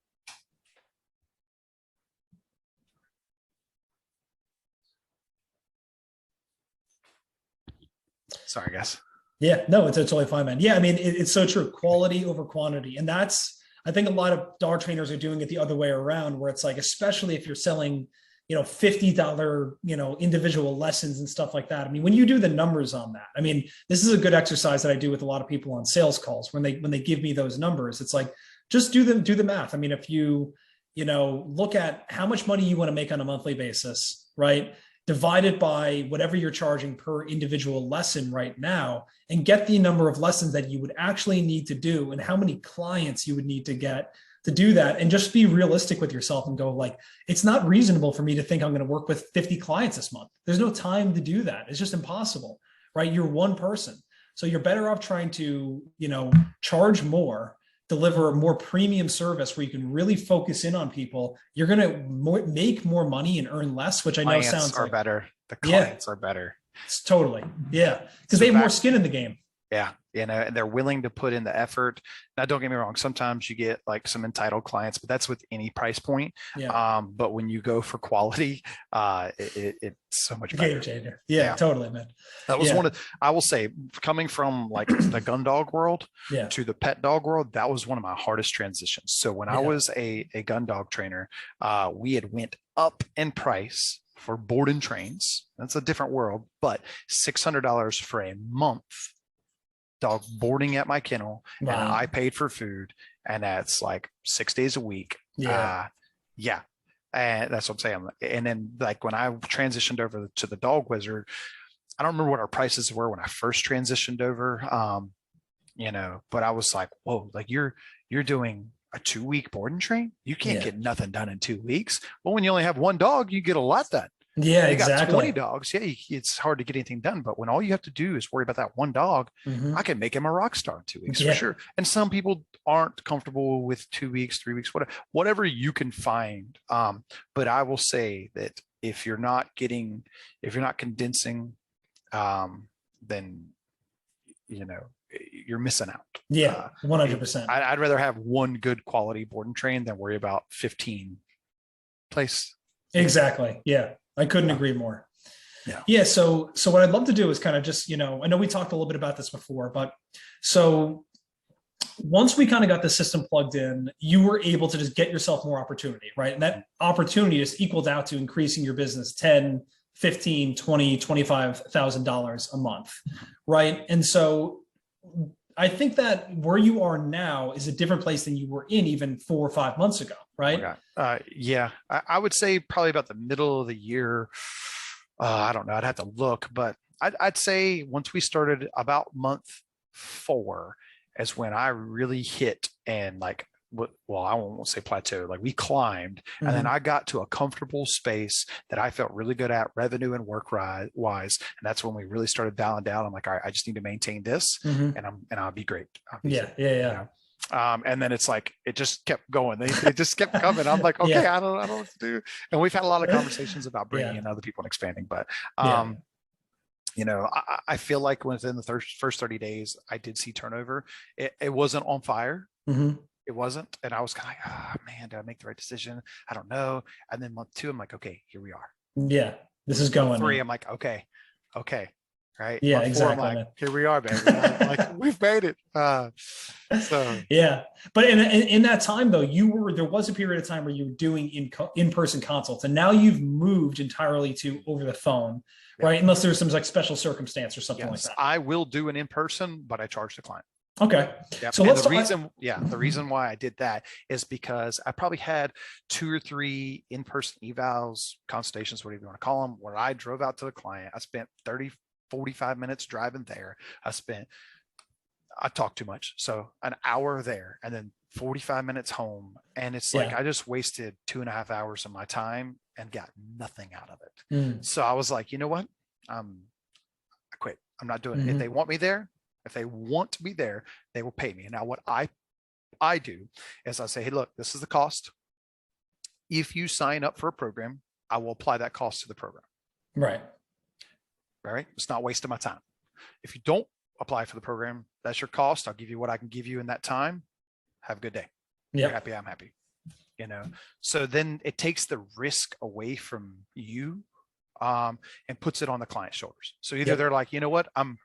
Sorry, guys. Yeah, no, it's totally fine, man. Yeah, I mean, it's so true. Quality over quantity. And that's, I think a lot of dog trainers are doing it the other way around, where it's like, especially if you're selling, $50, individual lessons and stuff like that. I mean, when you do the numbers on that, I mean, this is a good exercise that I do with a lot of people on sales calls. When they give me those numbers, it's like, just do the math. I mean, if you look at how much money you want to make on a monthly basis, right? Divide it by whatever you're charging per individual lesson right now, and get the number of lessons that you would actually need to do and how many clients you would need to get to do that, and just be realistic with yourself and go like, it's not reasonable for me to think I'm going to work with 50 clients this month. There's no time to do that. It's just impossible, right? You're one person. So you're better off trying to, charge more, deliver more premium service where you can really focus in on people. You're going to make more money and earn less, which I know sounds like better. The clients are better. It's totally. Yeah. Because they have more skin in the game. Yeah. And they're willing to put in the effort. Now, don't get me wrong. Sometimes you get like some entitled clients, but that's with any price point. Yeah. But when you go for quality, it's so much better. Game changer. Yeah, totally, man. That was I will say, coming from like the gun dog world to the pet dog world, that was one of my hardest transitions. So when I was a gun dog trainer, we had went up in price for board and trains. That's a different world, but $600 for a month dog boarding at my kennel. Wow. And I paid for food, and that's like 6 days a week. And that's what I'm saying. And then like when I transitioned over to the Dog Wizard, I don't remember what our prices were when I first transitioned over, but I was like, whoa, like you're doing a 2-week board and train? You can't Yeah. get nothing done in 2 weeks. Well, when you only have one dog, you get a lot done. Yeah, You got 20 exactly. dogs. Yeah, it's hard to get anything done. But when all you have to do is worry about that one dog, I can make him a rock star in 2 weeks for Yeah. sure. And some people aren't comfortable with 2 weeks, 3 weeks, whatever you can find. But I will say that if you're not condensing, then you're missing out. Yeah, 100%. I'd rather have one good quality board and train than worry about 15 place. Exactly. Yeah, I couldn't agree more. Yeah. Yeah. So what I'd love to do is kind of just, I know we talked a little bit about this before, but so once we kind of got the system plugged in, you were able to just get yourself more opportunity, right? And that opportunity just equaled out to increasing your business 10, 15, 20, $25,000 a month, right? And so I think that where you are now is a different place than you were in even 4 or 5 months ago, right? Yeah, I would say probably about the middle of the year. I don't know. I'd have to look, but I'd say once we started about month 4 is when I really hit and like, well, I won't say plateau, like we climbed, and then I got to a comfortable space that I felt really good at revenue and work wise. And that's when we really started dialing down. I'm like, all right, I just need to maintain this and I'll be great. Yeah. And then it's like, it just kept going. They just kept coming. I'm like, okay, I don't know what to do. And we've had a lot of conversations about bringing in other people and expanding, but, I feel like within the first 30 days, I did see turnover. It wasn't on fire. It wasn't. And I was kind of like, oh man, did I make the right decision? I don't know. And then month 2, I'm like, okay, here we are. Yeah. This is going. Month 3, I'm like, okay. Right. Yeah, month 4, exactly. I'm like, here we are, baby. Like we've made it. Yeah. But in that time though, there was a period of time where you were doing in-person consults, and now you've moved entirely to over the phone, right? Unless there's some like special circumstance or something like that. I will do an in-person, but I charge the client. Okay. Yep. So the reason why I did that is because I probably had 2 or 3 in-person evals, consultations, whatever you want to call them, where I drove out to the client. I spent 45 minutes driving there. I talked too much. So an hour there and then 45 minutes home. And it's like, I just wasted 2.5 hours of my time and got nothing out of it. So I was like, you know what? I quit. I'm not doing it. If they want me there, they will pay me. Now, what I do is I say, hey, look, this is the cost. If you sign up for a program, I will apply that cost to the program. Right. It's not wasting my time. If you don't apply for the program, that's your cost. I'll give you what I can give you in that time. Have a good day. You're happy, I'm happy. So then it takes the risk away from you and puts it on the client's shoulders. So either they're like, you know what, I'm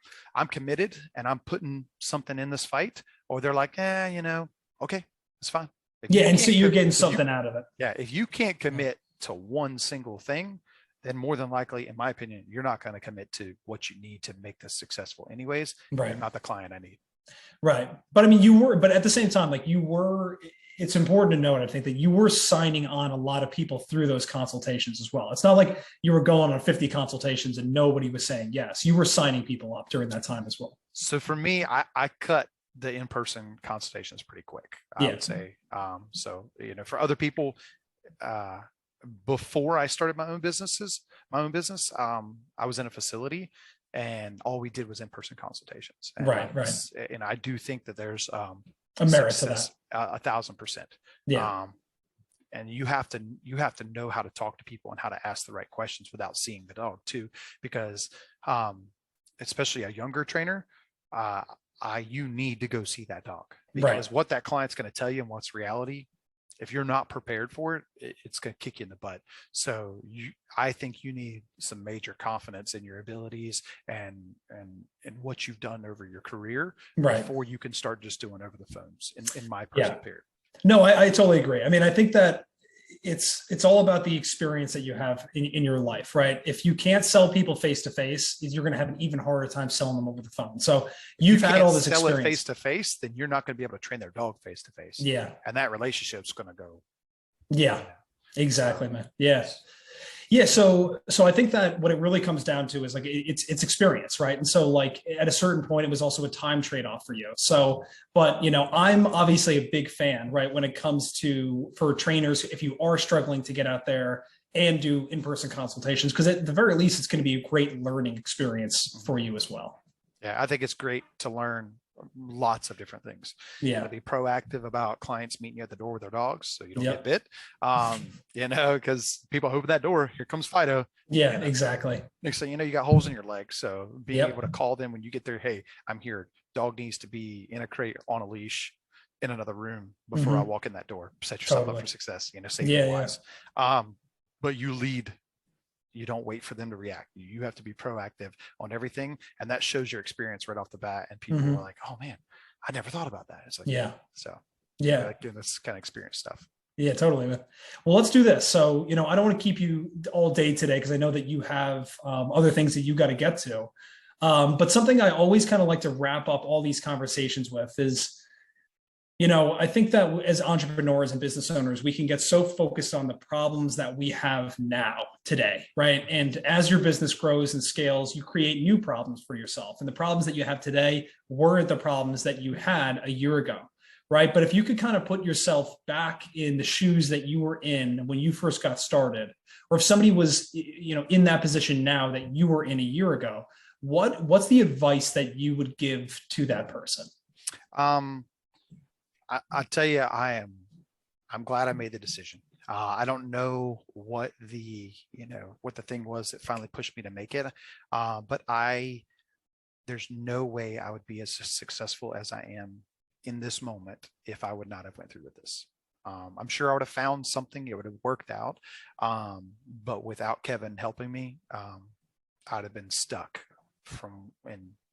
committed and I'm putting something in this fight, or they're like, okay, it's fine. And so you're getting something out of it. Yeah. If you can't commit to one single thing, then more than likely, in my opinion, you're not going to commit to what you need to make this successful anyways. Right. You're not the client I need. Right. But I mean, but at the same time, like it's important to note, I think, that you were signing on a lot of people through those consultations as well. It's not like you were going on 50 consultations and nobody was saying yes. You were signing people up during that time as well. So for me, I cut the in-person consultations pretty quick, I would say. For other people, before I started my own business, I was in a facility and all we did was in-person consultations. And right. And I do think that there's a merit to that. 1,000%. Yeah. And you have to know how to talk to people and how to ask the right questions without seeing the dog too, because especially a younger trainer, you need to go see that dog, because what that client's going to tell you and what's reality, if you're not prepared for it, it's going to kick you in the butt. So I think you need some major confidence in your abilities and what you've done over your career before you can start just doing over the phones, in my personal opinion. No, I totally agree. I mean, I think that it's all about the experience that you have in your life, right? If you can't sell people face to face, you're going to have an even harder time selling them over the phone. So you've had all this experience. Sell it face to face, then you're not going to be able to train their dog face to face. Yeah, and that relationship's going to go. Yeah, exactly, man. Yeah. Yeah, so I think that what it really comes down to is like it's experience, right? And so like at a certain point, it was also a time trade-off for you. So, but I'm obviously a big fan, right? When it comes to for trainers, if you are struggling to get out there and do in-person consultations, because at the very least, it's going to be a great learning experience for you as well. Yeah, I think it's great to learn lots of different things. Yeah. Be proactive about clients meeting you at the door with their dogs so you don't Yep. get bit. Because people open that door, here comes Fido. Yeah, exactly. Next thing you know, you got holes in your leg. So being Yep. able to call them when you get there, hey, I'm here. Dog needs to be in a crate on a leash in another room before I walk in that door. Set yourself up for success, safety wise. But you lead. You don't wait for them to react. You have to be proactive on everything. And that shows your experience right off the bat. And people are like, oh man, I never thought about that. It's like, yeah. So yeah, I like doing this kind of experience stuff. Yeah, totally. Well, let's do this. So, I don't want to keep you all day today because I know that you have other things that you got to get to. But something I always kind of like to wrap up all these conversations with is, I think that as entrepreneurs and business owners, we can get so focused on the problems that we have now today, right? And as your business grows and scales, you create new problems for yourself. And the problems that you have today were the problems that you had a year ago, right? But if you could kind of put yourself back in the shoes that you were in when you first got started, or if somebody was, in that position now that you were in a year ago, what's the advice that you would give to that person? I tell you, I'm glad I made the decision. I don't know what the thing was that finally pushed me to make it. But there's no way I would be as successful as I am in this moment if I would not have went through with this. I'm sure I would have found something, it would have worked out. But without Kevin helping me, I'd have been stuck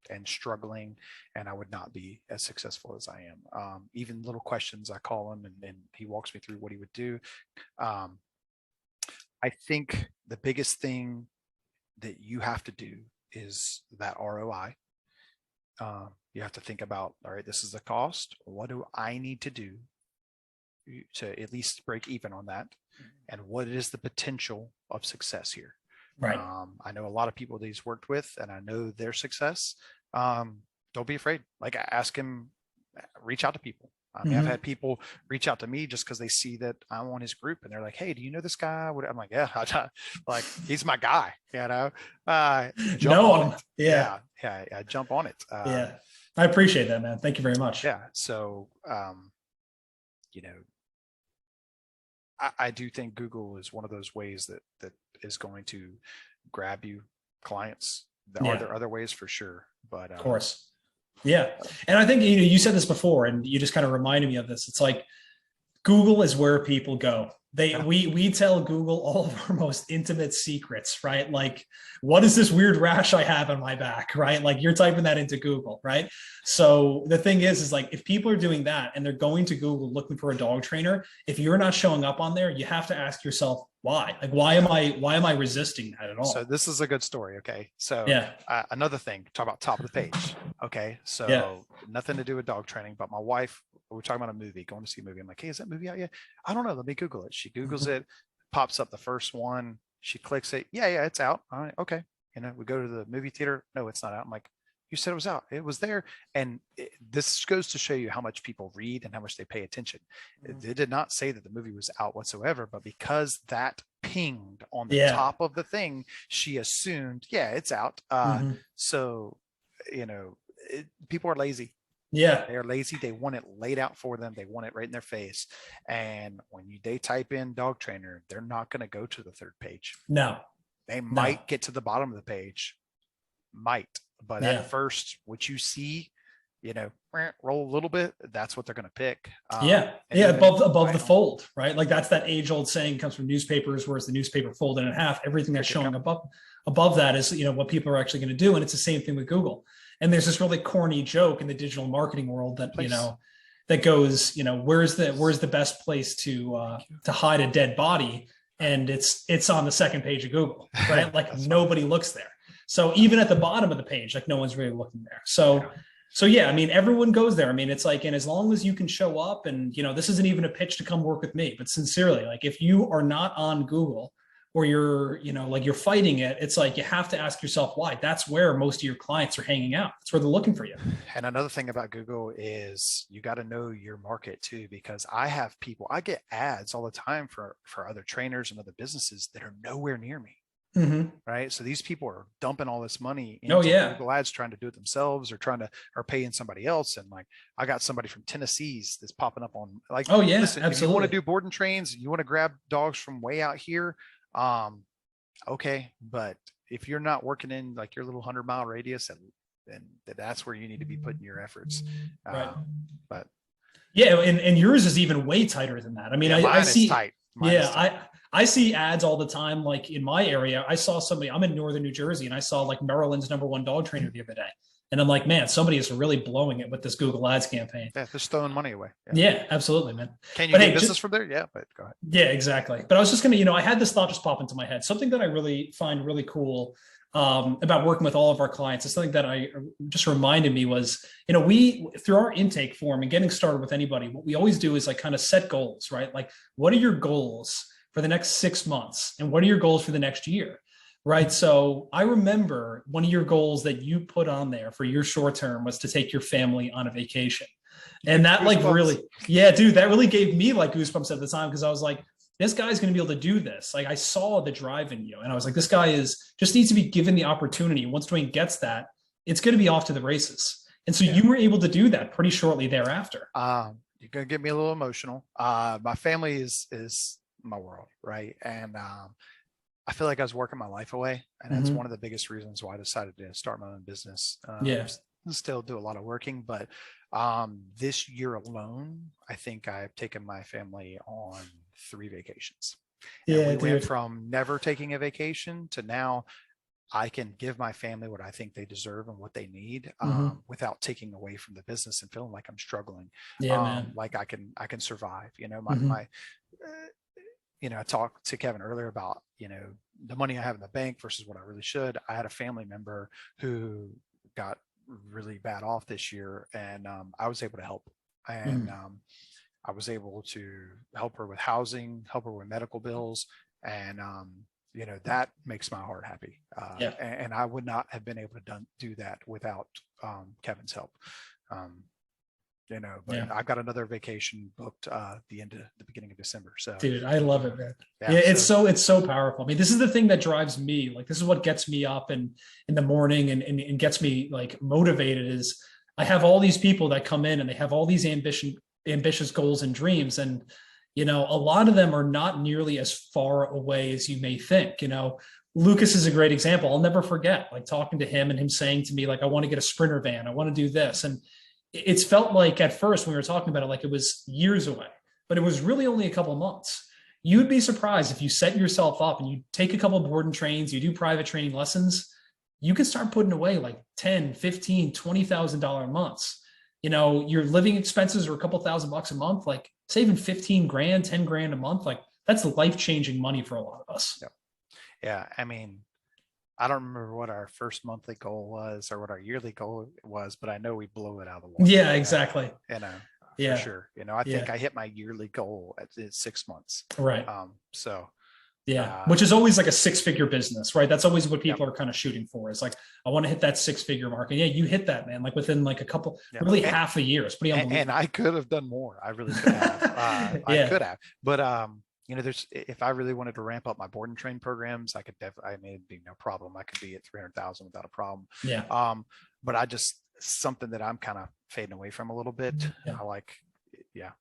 and struggling, and I would not be as successful as I am. Even little questions, I call him and he walks me through what he would do. I think the biggest thing that you have to do is that ROI. You have to think about, all right, this is the cost. What do I need to do to at least break even on that? And what is the potential of success here? Right. I know a lot of people that he's worked with, and I know their success. Don't be afraid. Like, ask him, reach out to people. I mean, I've had people reach out to me just because they see that I'm on his group, and they're like, "Hey, do you know this guy?" I'm like, "Yeah, like he's my guy." Jump on it. Yeah, jump on it. Yeah, I appreciate that, man. Thank you very much. Yeah. So, I do think Google is one of those ways that is going to grab you clients. Are there other ways? For sure, but of course. Yeah. And I think, you said this before and you just kind of reminded me of this. It's like, Google is where people go. We tell Google all of our most intimate secrets, right? Like, what is this weird rash I have on my back, right? Like, you're typing that into Google, right? So the thing is like, if people are doing that and they're going to Google looking for a dog trainer, if you're not showing up on there, you have to ask yourself, why? Like, why am I resisting that at all? So this is a good story. Okay. So another thing, talk about top of the page. Okay. So nothing to do with dog training, but my wife, we were talking about a movie, going to see a movie. I'm like, hey, is that movie out yet? I don't know. Let me Google it. She Googles it, pops up the first one. She clicks it. Yeah, it's out. All right. Okay. We go to the movie theater. No, it's not out. I'm like, you said it was out. It was there. And this goes to show you how much people read and how much they pay attention. It did not say that the movie was out whatsoever, but because that pinged on the top of the thing, she assumed, it's out. So, people are lazy. Yeah. They're lazy. They want it laid out for them. They want it right in their face. And when they type in dog trainer, they're not going to go to the third page. No. They might get to the bottom of the page. But at first, what you see, roll a little bit, that's what they're going to pick. Above the fold, right? Like, that's that age old saying, comes from newspapers, whereas the newspaper folded in half. Everything that's showing above that is, what people are actually going to do. And it's the same thing with Google. And there's this really corny joke in the digital marketing world that, that goes, where's the best place to hide a dead body? And it's on the second page of Google, right? Like, nobody looks there. So even at the bottom of the page, like, no one's really looking there. So I mean, everyone goes there. I mean, it's like, and as long as you can show up and, this isn't even a pitch to come work with me, but sincerely, like, if you are not on Google or you're, like you're fighting it, it's like you have to ask yourself why. That's where most of your clients are hanging out. That's where they're looking for you. And another thing about Google is you got to know your market too, because I get ads all the time for other trainers and other businesses that are nowhere near me. Mm-hmm. Right. So these people are dumping all this money Oh into yeah. Google ads, trying to do it themselves or paying somebody else. And like, I got somebody from Tennessee's that's popping up on like, Oh yeah, listen, if you want to absolutely. do board and trains, you want to grab dogs from way out here. Okay. But if you're not working in like your little 100-mile radius, then that's where you need to be putting your efforts. Right. But Yeah, and yours is even way tighter than that. I mean, yeah, I mine is see, tight. Mine is yeah, tight. I see ads all the time. Like in my area, I saw somebody, I'm in northern New Jersey, and I saw like Maryland's #1 dog trainer the other day. And I'm like, man, somebody is really blowing it with this Google ads campaign. Yeah, they're throwing money away. Yeah. Yeah, absolutely, man. Can you But get hey, business from there? Yeah, but go ahead. yeah, exactly. But I was just gonna, I had this thought just pop into my head. Something that I really find really cool about working with all of our clients is something that I just reminded me was, we through our intake form and getting started with anybody, what we always do is like kind of set goals, right? Like, what are your goals for the next 6 months, and what are your goals for the next year? Right. So I remember one of your goals that you put on there for your short term was to take your family on a vacation. And that like Goosebumps. really, yeah, dude, that really gave me like goosebumps at the time, because I was like, this guy's going to be able to do this. Like I saw the drive in you, and I was like, this guy just needs to be given the opportunity. Once Dewayne gets that, it's going to be off to the races. And so Yeah. you were able to do that pretty shortly thereafter. You're gonna get me a little emotional. My family is my world, right? And I feel like I was working my life away, and that's one of the biggest reasons why I decided to start my own business. Yeah. Still do a lot of working, but this year alone, I think I've taken my family on 3 vacations. And Yeah, we went dude. from never taking a vacation to now I can give my family what I think they deserve and what they need, without taking away from the business and feeling like I'm struggling. Yeah, man. Like I can survive. I talked to Kevin earlier about, the money I have in the bank versus what I really should. I had a family member who got really bad off this year, and I was able to help. And I was able to help her with housing, help her with medical bills. And, that makes my heart happy. Yeah. And I would not have been able to do that without Kevin's help. But Yeah. I've got another vacation booked the beginning of December. So Dude, I love it, man. yeah, Yeah, it's so powerful. I mean, this is the thing that drives me. Like, this is what gets me up in the morning and gets me like motivated is I have all these people that come in and they have all these ambitious goals and dreams. And, a lot of them are not nearly as far away as you may think. Lucas is a great example. I'll never forget like talking to him and him saying to me, like, I want to get a Sprinter van. I want to do this. And it's felt like at first when we were talking about it, like it was years away, but it was really only a couple of months. You'd be surprised if you set yourself up and you take a couple of board and trains, you do private training lessons, you can start putting away like 10, 15, $20,000 months. Your living expenses are a couple $1,000 a month, like saving 15 grand, 10 grand a month. Like that's life-changing money for a lot of us. Yeah. I mean, I don't remember what our first monthly goal was or what our yearly goal was, but I know we blew it out of the water. Yeah, exactly. For sure. I think I hit my yearly goal at 6 months. Right. Yeah. Which is always like a 6-figure business, right? That's always what people are kind of shooting for. Is like, I want to hit that 6-figure mark. And yeah, you hit that, man, like within like a couple, really half a year. It's pretty unbelievable. And I could have done more. I really could have. I could have. But if I really wanted to ramp up my board and train programs, I mean, it'd be no problem. I could be at 300,000 without a problem. Yeah. But I just, something that I'm kind of fading away from a little bit.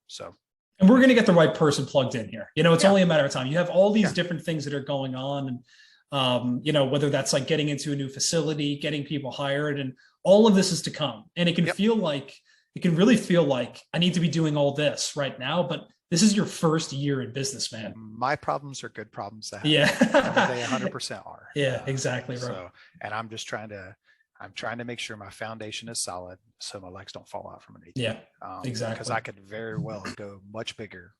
So. And we're going to get the right person plugged in here. It's only a matter of time. You have all these different things that are going on. And, whether that's like getting into a new facility, getting people hired, and all of this is to come. And it can really feel like I need to be doing all this right now, but this is your first year in business, man. My problems are good problems to have. Yeah. They 100% are. Yeah, exactly. Right. So, and I'm trying to make sure my foundation is solid so my legs don't fall out from underneath. Yeah, exactly. Because I could very well go much bigger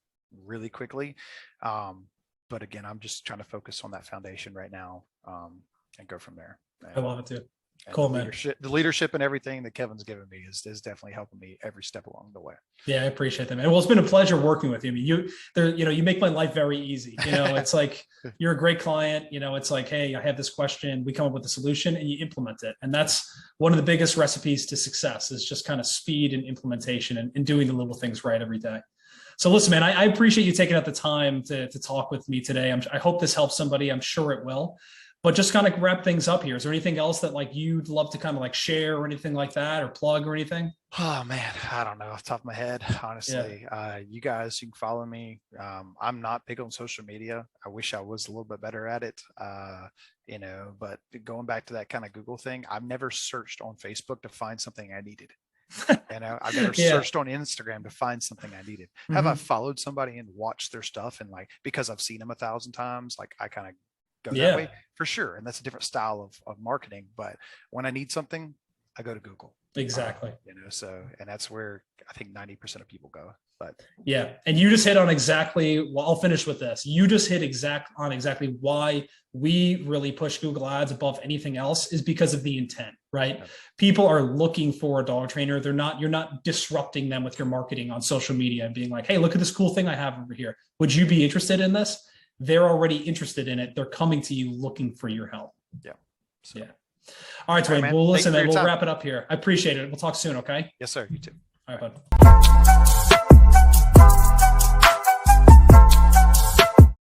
really quickly. But again, I'm just trying to focus on that foundation right now and go from there. I love it too. And Cool, the man. leadership and everything that Kevin's given me is definitely helping me every step along the way. Yeah, I appreciate that, man. Well, it's been a pleasure working with you. I mean, you make my life very easy. It's like you're a great client. It's like, hey, I have this question. We come up with a solution and you implement it. And that's one of the biggest recipes to success is just kind of speed and implementation and doing the little things right every day. So listen, man, I appreciate you taking out the time to talk with me today. I hope this helps somebody. I'm sure it will. But just kind of wrap things up here. Is there anything else that like you'd love to kind of like share or anything like that or plug or anything? Oh man, I don't know off the top of my head, honestly. You guys, you can follow me. I'm not big on social media. I wish I was a little bit better at it. But going back to that kind of Google thing, I've never searched on Facebook to find something I needed. I've never searched on Instagram to find something I needed. Have I followed somebody and watched their stuff and like because I've seen them 1,000 times, like I kind of go that way for sure. And that's a different style of marketing. But when I need something, I go to Google. Exactly. And that's where I think 90% of people go. But yeah. And you just hit on I'll finish with this. You just hit exactly why we really push Google ads above anything else is because of the intent, right? Yeah. People are looking for a dog trainer. You're not disrupting them with your marketing on social media and being like, hey, look at this cool thing I have over here. Would you be interested in this? They're already interested in it. They're coming to you looking for your help. Yeah. So. Yeah. All right, Dwayne. Well, listen, man, we'll wrap it up here. I appreciate it. We'll talk soon. Okay. Yes, sir. You too. All right, bud.